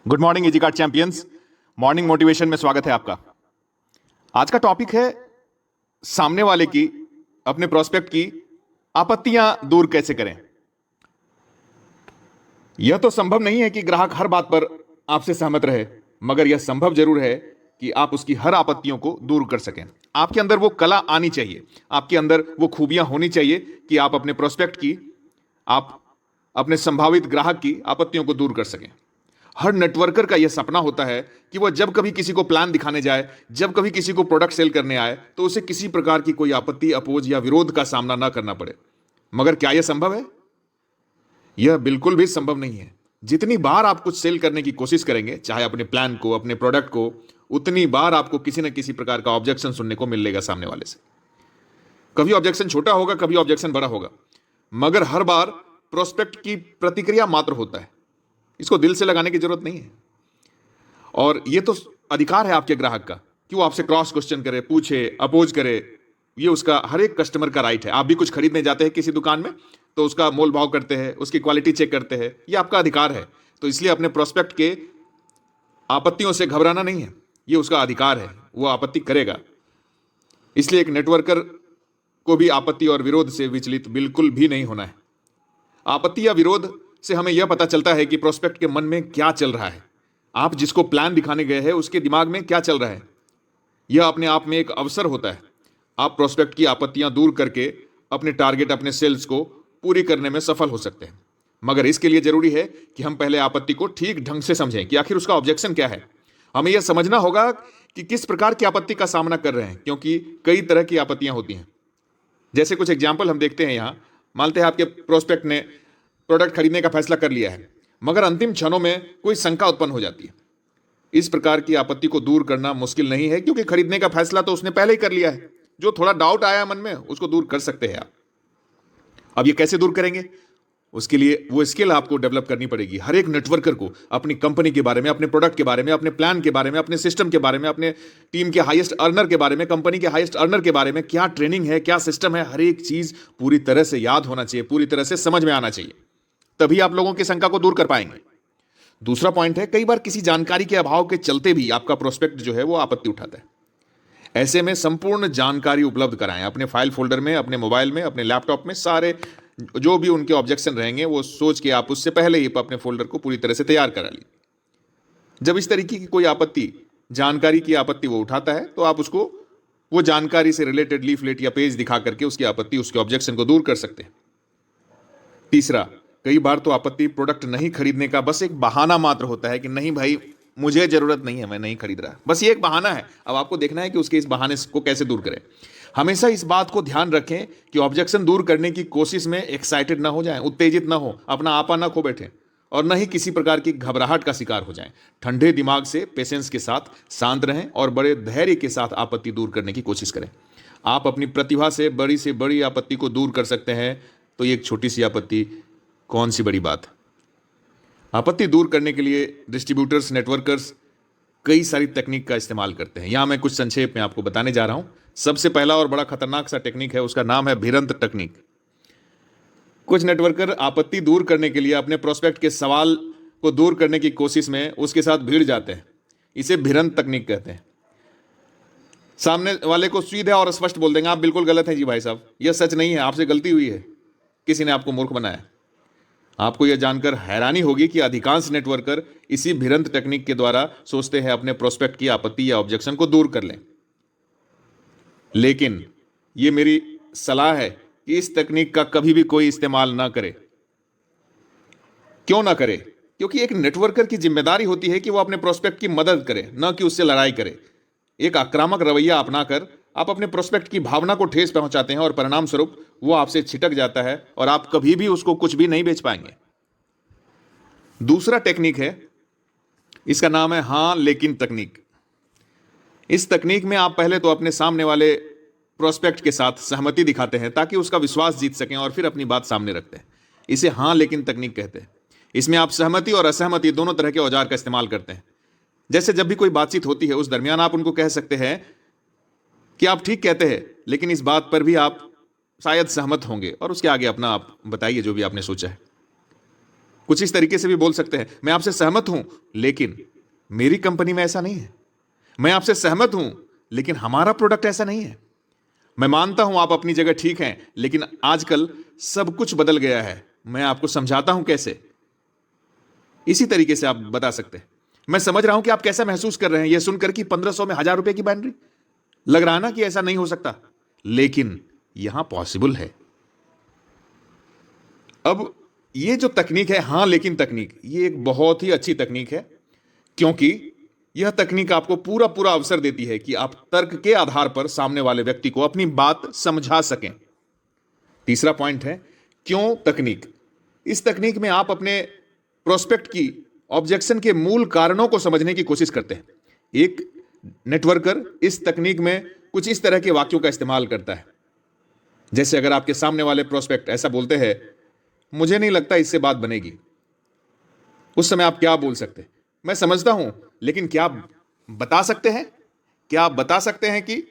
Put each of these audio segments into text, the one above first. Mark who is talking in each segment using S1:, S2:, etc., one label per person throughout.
S1: Good morning easy card champions. Morning motivation में स्वागत है आपका। आज का टॉपिक है सामने वाले की, अपने प्रोस्पेक्ट की आपत्तियां दूर कैसे करें। यह तो संभव नहीं है कि ग्राहक हर बात पर आपसे सहमत रहे, मगर यह संभव जरूर है कि आप उसकी हर आपत्तियों को दूर कर सकें। आपके अंदर वो कला आनी चाहिए, आपके अंदर वो खूबियां होनी चाहिए कि आप अपने प्रोस्पेक्ट की, आप अपने संभावित ग्राहक की आपत्तियों को दूर कर सकें। हर नेटवर्कर का यह सपना होता है कि वह जब कभी किसी को प्लान दिखाने जाए, जब कभी किसी को प्रोडक्ट सेल करने आए, तो उसे किसी प्रकार की कोई आपत्ति, अपोज या विरोध का सामना ना करना पड़े। मगर क्या यह संभव है? यह बिल्कुल भी संभव नहीं है। जितनी बार आप कुछ सेल करने की कोशिश करेंगे, चाहे अपने प्लान को, अपने प्रोडक्ट को, उतनी बार आपको किसी न किसी प्रकार का ऑब्जेक्शन सुनने को मिलेगा सामने वाले से। कभी ऑब्जेक्शन छोटा होगा, कभी ऑब्जेक्शन बड़ा होगा, मगर हर बार प्रोस्पेक्ट की प्रतिक्रिया मात्र होता है। इसको दिल से लगाने की जरूरत नहीं है। और यह तो अधिकार है आपके ग्राहक का कि वो आपसे क्रॉस क्वेश्चन करे, पूछे, अपोज करे। ये उसका हर एक कस्टमर का राइट है। आप भी कुछ खरीदने जाते हैं किसी दुकान में, तो उसका मोल भाव करते हैं, उसकी क्वालिटी चेक करते हैं, ये आपका अधिकार है। तो इसलिए अपने प्रोस्पेक्ट के आपत्तियों से घबराना नहीं है, ये उसका अधिकार है, वो आपत्ति करेगा। इसलिए एक नेटवर्कर को भी आपत्ति और विरोध से विचलित बिल्कुल भी नहीं होना है। आपत्ति या विरोध से हमें यह पता चलता है कि प्रोस्पेक्ट के मन में क्या चल रहा है, आप जिसको प्लान दिखाने गए हैं उसके दिमाग में क्या चल रहा है। यह अपने आप में एक अवसर होता है। आप प्रोस्पेक्ट की आपत्तियां दूर करके अपने टारगेट, अपने सेल्स को पूरी करने में सफल हो सकते हैं। मगर इसके लिए जरूरी है कि हम पहले आपत्ति को ठीक ढंग से समझें कि आखिर उसका ऑब्जेक्शन क्या है। हमें यह समझना होगा कि किस प्रकार की आपत्ति का सामना कर रहे हैं, क्योंकि कई तरह की आपत्तियां होती हैं। जैसे कुछ एग्जाम्पल हम देखते हैं यहां। मानते हैं आपके प्रोस्पेक्ट ने प्रोडक्ट खरीदने का फैसला कर लिया है, मगर अंतिम क्षणों में कोई शंका उत्पन्न हो जाती है। इस प्रकार की आपत्ति को दूर करना मुश्किल नहीं है, क्योंकि खरीदने का फैसला तो उसने पहले ही कर लिया है। जो थोड़ा डाउट आया मन में, उसको दूर कर सकते हैं आप। अब ये कैसे दूर करेंगे? उसके लिए वो स्किल आपको डेवलप करनी पड़ेगी। हर एक नेटवर्कर को अपनी कंपनी के बारे में, अपने प्रोडक्ट के बारे में, अपने प्लान के बारे में, अपने सिस्टम के बारे में, अपने टीम के हाईएस्ट अर्नर के बारे में, कंपनी के हाईएस्ट अर्नर के बारे में, क्या ट्रेनिंग है, क्या सिस्टम है, हर एक चीज पूरी तरह से याद होना चाहिए, पूरी तरह से समझ में आना चाहिए। तभी आप लोगों की शंका को दूर कर पाएंगे। दूसरा पॉइंट है, कई बार किसी जानकारी के अभाव के चलते भी आपका प्रोस्पेक्ट जो है वो आपत्ति उठाता है। ऐसे में संपूर्ण जानकारी उपलब्ध कराएं अपने फाइल फोल्डर में, अपने मोबाइल में, अपने लैपटॉप में। सारे जो भी उनके ऑब्जेक्शन रहेंगे वो सोच के आप उससे पहले ही अपने फोल्डर को पूरी तरह से तैयार करा लीजिए। जब इस तरीके की कोई आपत्ति, जानकारी की आपत्ति वो उठाता है, तो आप उसको वो जानकारी से रिलेटेड लीफलेट या पेज दिखा करके उसकी आपत्ति, उसके ऑब्जेक्शन को दूर कर सकते हैं। तीसरा, कई बार तो आपत्ति प्रोडक्ट नहीं खरीदने का बस एक बहाना मात्र होता है कि नहीं भाई, मुझे जरूरत नहीं है, मैं नहीं खरीद रहा। बस ये एक बहाना है। अब आपको देखना है कि उसके इस बहाने को कैसे दूर करें। हमेशा इस बात को ध्यान रखें कि ऑब्जेक्शन दूर करने की कोशिश में एक्साइटेड ना हो जाएं, उत्तेजित ना हो, अपना आपा ना खो बैठें, और न ही किसी प्रकार की घबराहट का शिकार हो जाएं। ठंडे दिमाग से, पेशेंस के साथ शांत रहें और बड़े धैर्य के साथ आपत्ति दूर करने की कोशिश करें। आप अपनी प्रतिभा से बड़ी आपत्ति को दूर कर सकते हैं, तो ये एक छोटी सी आपत्ति कौन सी बड़ी बात है। आपत्ति दूर करने के लिए डिस्ट्रीब्यूटर्स, नेटवर्कर्स कई सारी टेक्निक का इस्तेमाल करते हैं। यहां मैं कुछ संक्षेप में आपको बताने जा रहा हूं। सबसे पहला और बड़ा खतरनाक सा टेक्निक है, उसका नाम है भिरंत टेक्निक। कुछ नेटवर्कर आपत्ति दूर करने के लिए अपने प्रोस्पेक्ट के सवाल को दूर करने की कोशिश में उसके साथ भिड़ जाते हैं। इसे भिरंत तकनीक कहते हैं। सामने वाले को सीधा और स्पष्ट बोल देंगे, आप बिल्कुल गलत हैं जी भाई साहब, यह सच नहीं है, आपसे गलती हुई है, किसी ने आपको मूर्ख बनाया। आपको यह जानकर हैरानी होगी कि अधिकांश नेटवर्कर इसी भिरंत टेक्निक के द्वारा सोचते हैं अपने प्रोस्पेक्ट की आपत्ति या ऑब्जेक्शन को दूर कर लें। लेकिन यह मेरी सलाह है कि इस तकनीक का कभी भी कोई इस्तेमाल ना करे। क्यों ना करे? क्योंकि एक नेटवर्कर की जिम्मेदारी होती है कि वो अपने प्रोस्पेक्ट की मदद करे, ना कि उससे लड़ाई करे। एक आक्रामक रवैया अपनाकर आप अपने प्रोस्पेक्ट की भावना को ठेस पहुंचाते हैं और परिणाम स्वरूप वो आपसे छिटक जाता है और आप कभी भी उसको कुछ भी नहीं बेच पाएंगे। दूसरा टेक्निक है, इसका नाम है हां लेकिन तकनीक। इस तकनीक में आप पहले तो अपने सामने वाले प्रोस्पेक्ट के साथ सहमति दिखाते हैं ताकि उसका विश्वास जीत सकें, और फिर अपनी बात सामने रखते हैं। इसे हां लेकिन तकनीक कहते हैं। इसमें आप सहमति और असहमति दोनों तरह के औजार का इस्तेमाल करते हैं। जैसे जब भी कोई बातचीत होती है, उस दरमियान आप उनको कह सकते हैं कि आप ठीक कहते हैं, लेकिन इस बात पर भी आप शायद सहमत होंगे, और उसके आगे अपना आप बताइए जो भी आपने सोचा है। कुछ इस तरीके से भी बोल सकते हैं, मैं आपसे सहमत हूं लेकिन मेरी कंपनी में ऐसा नहीं है। मैं आपसे सहमत हूं लेकिन हमारा प्रोडक्ट ऐसा नहीं है। मैं मानता हूं आप अपनी जगह ठीक हैं, लेकिन आजकल सब कुछ बदल गया है। मैं आपको समझाता हूं कैसे। इसी तरीके से आप बता सकते हैं। मैं समझ रहा हूं कि आप कैसा महसूस कर रहे हैं यह सुनकर कि 1500 में 1000 रुपए की बैटरी। लग रहा है ना कि ऐसा नहीं हो सकता, लेकिन यहां पॉसिबल है। अब ये जो तकनीक है, हां लेकिन तकनीक, ये एक बहुत ही अच्छी तकनीक है, क्योंकि यह तकनीक आपको पूरा पूरा अवसर देती है कि आप तर्क के आधार पर सामने वाले व्यक्ति को अपनी बात समझा सकें। तीसरा पॉइंट है क्यों तकनीक। इस तकनीक में आप अपने प्रोस्पेक्ट की ऑब्जेक्शन के मूल कारणों को समझने की कोशिश करते हैं। एक नेटवर्कर इस तकनीक में कुछ इस तरह के वाक्यों का इस्तेमाल करता है, जैसे अगर आपके सामने वाले प्रोस्पेक्ट ऐसा बोलते हैं, मुझे नहीं लगता इससे बात बनेगी, उस समय आप क्या बोल सकते हैं? मैं समझता हूं, लेकिन क्या आप बता सकते हैं? क्या आप बता सकते हैं कि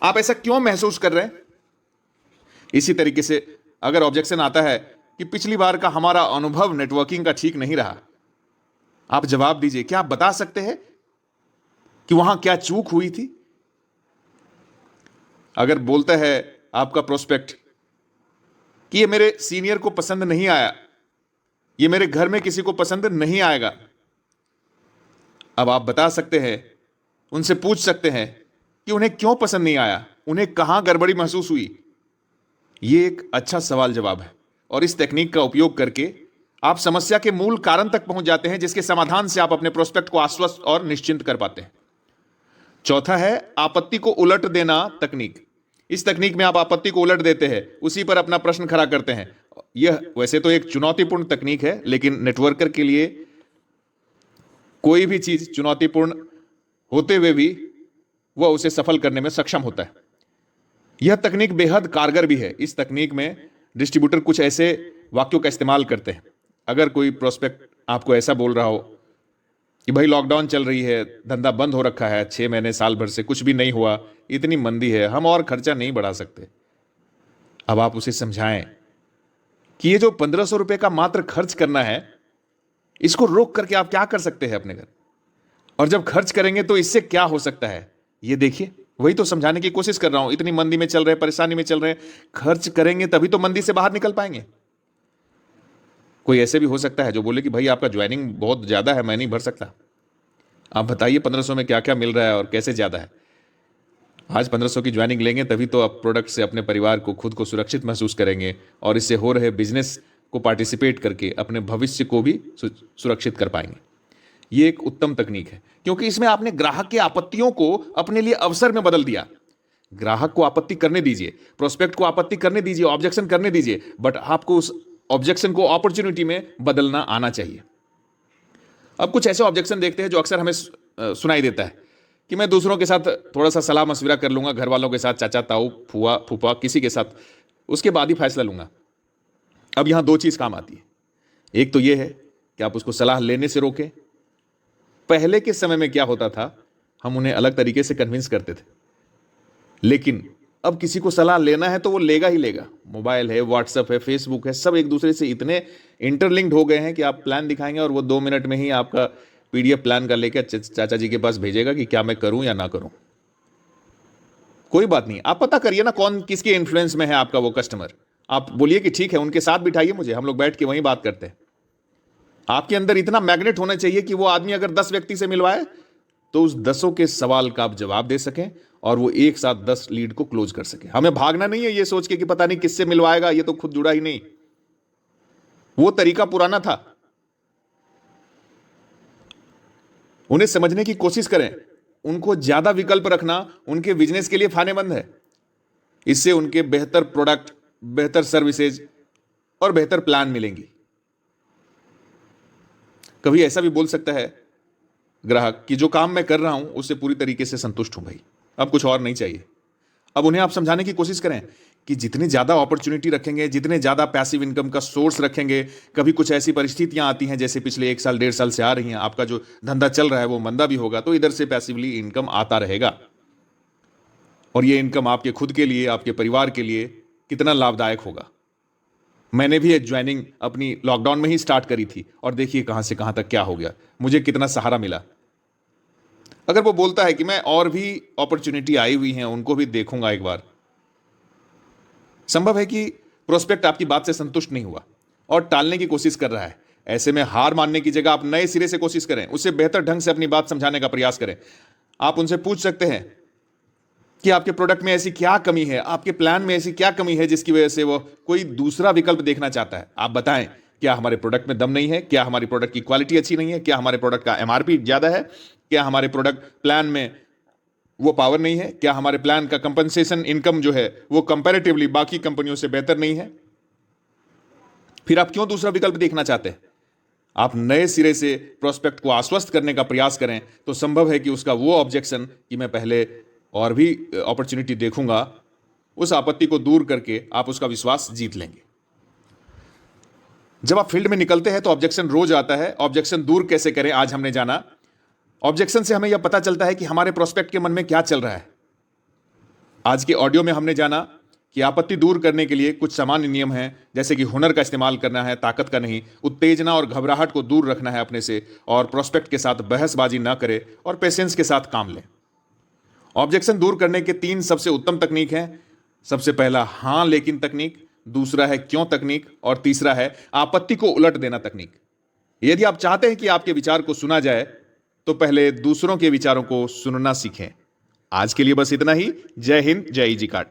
S1: आप ऐसा क्यों महसूस कर रहे हैं? इसी तरीके से अगर ऑब्जेक्शन आता है कि पिछली बार का हमारा अनुभव नेटवर्किंग का ठीक नहीं रहा, आप जवाब दीजिए, क्या आप बता सकते हैं कि वहां क्या चूक हुई थी? अगर बोलता है आपका प्रोस्पेक्ट कि ये मेरे सीनियर को पसंद नहीं आया, ये मेरे घर में किसी को पसंद नहीं आएगा, अब आप बता सकते हैं, उनसे पूछ सकते हैं कि उन्हें क्यों पसंद नहीं आया, उन्हें कहां गड़बड़ी महसूस हुई। यह एक अच्छा सवाल जवाब है, और इस टेक्निक का उपयोग करके आप समस्या के मूल कारण तक पहुंच जाते हैं, जिसके समाधान से आप अपने प्रोस्पेक्ट को आश्वस्त और निश्चिंत कर पाते हैं। चौथा है आपत्ति को उलट देना तकनीक। इस तकनीक में आप आपत्ति को उलट देते हैं, उसी पर अपना प्रश्न खड़ा करते हैं। यह वैसे तो एक चुनौतीपूर्ण तकनीक है, लेकिन नेटवर्कर के लिए कोई भी चीज चुनौतीपूर्ण होते हुए भी वह उसे सफल करने में सक्षम होता है। यह तकनीक बेहद कारगर भी है। इस तकनीक में डिस्ट्रीब्यूटर कुछ ऐसे वाक्यों का इस्तेमाल करते हैं। अगर कोई प्रोस्पेक्ट आपको ऐसा बोल रहा हो कि भाई लॉकडाउन चल रही है, धंधा बंद हो रखा है, 6 महीने साल भर से कुछ भी नहीं हुआ, इतनी मंदी है, हम और खर्चा नहीं बढ़ा सकते। अब आप उसे समझाएं कि ये जो 1500 रुपए का मात्र खर्च करना है, इसको रोक करके आप क्या कर सकते हैं अपने घर, और जब खर्च करेंगे तो इससे क्या हो सकता है, ये देखिए। वही तो समझाने की कोशिश कर रहा हूं। इतनी मंदी में चल रहे हैं, परेशानी में चल रहे हैं, खर्च करेंगे तभी तो मंदी से बाहर निकल पाएंगे। कोई ऐसे भी हो सकता है जो बोले कि भाई आपका ज्वाइनिंग बहुत ज्यादा है, मैं नहीं भर सकता। आप बताइए 1500 में क्या क्या मिल रहा है और कैसे ज्यादा है। आज 1500 की ज्वाइनिंग लेंगे तभी तो आप प्रोडक्ट से अपने परिवार को, खुद को सुरक्षित महसूस करेंगे, और इससे हो रहे बिजनेस को पार्टिसिपेट करके अपने भविष्य को भी सुरक्षित कर पाएंगे। ये एक उत्तम तकनीक है, क्योंकि इसमें आपने ग्राहक के आपत्तियों को अपने लिए अवसर में बदल दिया। ग्राहक को आपत्ति करने दीजिए, प्रोस्पेक्ट को आपत्ति करने दीजिए, ऑब्जेक्शन करने दीजिए, बट आपको उस ऑब्जेक्शन को अपॉर्चुनिटी में बदलना आना चाहिए। अब कुछ ऐसे ऑब्जेक्शन देखते हैं जो अक्सर हमें सुनाई देता है कि मैं दूसरों के साथ थोड़ा सा सलाह मशविरा कर लूंगा, घर वालों के साथ, चाचा ताऊ फुआ फूफा किसी के साथ, उसके बाद ही फैसला लूंगा। अब यहां दो चीज काम आती है। एक तो यह है कि आप उसको सलाह लेने से रोकें। पहले के समय में क्या होता था, हम उन्हें अलग तरीके से कन्विंस करते थे, लेकिन अब किसी को सलाह लेना है तो वो लेगा ही लेगा। मोबाइल है, व्हाट्सएप है, फेसबुक है, सब एक दूसरे से इतने इंटरलिंक्ड हो गए हैं कि आप प्लान दिखाएंगे और वो 2 मिनट में ही आपका पीडीएफ प्लान का लेकर चाचा जी के पास भेजेगा कि क्या मैं करूं या ना करूं। कोई बात नहीं, आप पता करिए ना कौन किसके इन्फ्लुएंस में है आपका वो कस्टमर। आप बोलिए कि ठीक है, उनके साथ बिठाइए मुझे, हम लोग बैठ के वहीं बात करते हैं। आपके अंदर इतना मैग्नेट होना चाहिए कि वो आदमी अगर 10 व्यक्ति से मिलवाए तो उस 10 के सवाल का आप जवाब दे सकें और वो एक साथ 10 लीड को क्लोज कर सके। हमें भागना नहीं है ये सोच के कि पता नहीं किससे मिलवाएगा, ये तो खुद जुड़ा ही नहीं। वो तरीका पुराना था। उन्हें समझने की कोशिश करें। उनको ज्यादा विकल्प रखना उनके बिजनेस के लिए फायदेमंद है। इससे उनके बेहतर प्रोडक्ट, बेहतर सर्विसेज और बेहतर प्लान मिलेंगी। कभी ऐसा भी बोल सकता है ग्राहक कि जो काम मैं कर रहा हूं उससे पूरी तरीके से संतुष्ट हूं भाई, अब कुछ और नहीं चाहिए। अब उन्हें आप समझाने की कोशिश करें कि जितनी ज्यादा अपॉर्चुनिटी रखेंगे, जितने ज्यादा पैसिव इनकम का सोर्स रखेंगे, कभी कुछ ऐसी परिस्थितियां आती हैं जैसे पिछले 1 साल 1.5 साल से आ रही हैं, आपका जो धंधा चल रहा है वो मंदा भी होगा, तो इधर से पैसिवली इनकम आता रहेगा। और ये इनकम आपके खुद के लिए, आपके परिवार के लिए कितना लाभदायक होगा। मैंने भी एक ज्वाइनिंग अपनी लॉकडाउन में ही स्टार्ट करी थी और देखिए कहां से कहां तक क्या हो गया, मुझे कितना सहारा मिला। अगर वो बोलता है कि मैं और भी अपॉर्चुनिटी आई हुई हैं उनको भी देखूंगा एक बार, संभव है कि प्रोस्पेक्ट आपकी बात से संतुष्ट नहीं हुआ और टालने की कोशिश कर रहा है। ऐसे में हार मानने की जगह आप नए सिरे से कोशिश करें, उसे बेहतर ढंग से अपनी बात समझाने का प्रयास करें। आप उनसे पूछ सकते हैं कि आपके प्रोडक्ट में ऐसी क्या कमी है, आपके प्लान में ऐसी क्या कमी है जिसकी वजह से वो कोई दूसरा विकल्प देखना चाहता है। आप बताएं, क्या हमारे प्रोडक्ट में दम नहीं है, क्या हमारी प्रोडक्ट की क्वालिटी अच्छी नहीं है, क्या हमारे प्रोडक्ट का एमआरपी ज्यादा है, क्या हमारे प्रोडक्ट प्लान में वो पावर नहीं है, क्या हमारे प्लान का कंपनसेशन इनकम जो है वो कंपैरेटिवली बाकी कंपनियों से बेहतर नहीं है। फिर आप क्यों दूसरा विकल्प देखना चाहते हैं? आप नए सिरे से प्रोस्पेक्ट को आश्वस्त करने का प्रयास करें तो संभव है कि उसका वो ऑब्जेक्शन कि मैं पहले और भी अपॉर्चुनिटी देखूंगा, उस आपत्ति को दूर करके आप उसका विश्वास जीत लेंगे। जब आप फील्ड में निकलते हैं तो ऑब्जेक्शन रोज आता है। ऑब्जेक्शन दूर कैसे करें आज हमने जाना। ऑब्जेक्शन से हमें यह पता चलता है कि हमारे प्रोस्पेक्ट के मन में क्या चल रहा है। आज के ऑडियो में हमने जाना कि आपत्ति दूर करने के लिए कुछ सामान्य नियम हैं, जैसे कि हुनर का इस्तेमाल करना है, ताकत का नहीं, उत्तेजना और घबराहट को दूर रखना है अपने से, और प्रोस्पेक्ट के साथ बहसबाजी ना करें और पेशेंस के साथ काम लें। ऑब्जेक्शन दूर करने के 3 सबसे उत्तम तकनीक हैं। सबसे पहला हां लेकिन तकनीक, दूसरा है क्यों तकनीक, और तीसरा है आपत्ति को उलट देना तकनीक। यदि आप चाहते हैं कि आपके विचार को सुना जाए तो पहले दूसरों के विचारों को सुनना सीखें। आज के लिए बस इतना ही। जय हिंद, जय जी काट।